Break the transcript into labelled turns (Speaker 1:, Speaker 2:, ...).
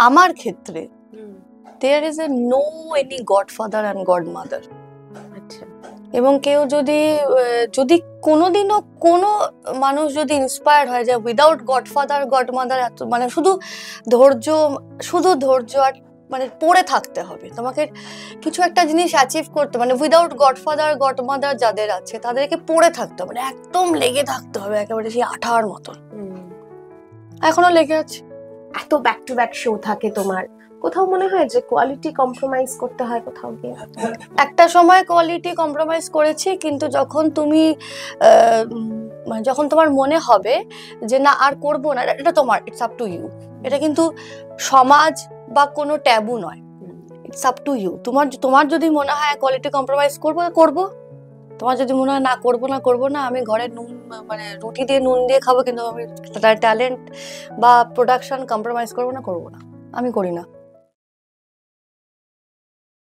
Speaker 1: আমার ক্ষেত্রে there is a no any godfather and godmother.
Speaker 2: আচ্ছা,
Speaker 1: এবং কেউ যদি কোনোদিনও কোনো মানুষ যদি ইন্সপায়ার্ড হয় যে উইদাউট গডফাদার গডমাদার এত মানে শুধু ধৈর্য আর মানে পড়ে থাকতে হবে তোমাকে কিছু একটা জিনিস অ্যাচিভ করতে, মানে উইদাউট গডফাদার গডমাদার যাদের আছে তাদেরকে পড়ে থাকতে হবে, মানে একদম লেগে থাকতে হবে একেবারে সেই আঠার মতন। এখনো লেগে আছে।
Speaker 2: এত ব্যাক টু ব্যাক শো থাকে তোমার, কোথাও মনে হয় যে কোয়ালিটি কম্প্রোমাইজ করতে হয় কোথাও গিয়ে?
Speaker 1: একটা সময় কোয়ালিটি কম্প্রোমাইজ করেছি, কিন্তু যখন তুমি যখন তোমার মনে হবে যে না আর করবো না, এটা তোমার, ইটস আপ টু ইউ। এটা কিন্তু সমাজ বা কোনো ট্যাবু নয়, ইটস আপ টু ইউ। তোমার যদি মনে হয় কোয়ালিটি কম্প্রোমাইজ করবো, তোমার যদি মনে হয় না করবো না, আমি ঘরে মানে রুটি দিয়ে নুন দিয়ে খাবো, কিন্তু আমি ট্যালেন্ট বা প্রোডাকশন কম্প্রোমাইজ করবো না, আমি করি না।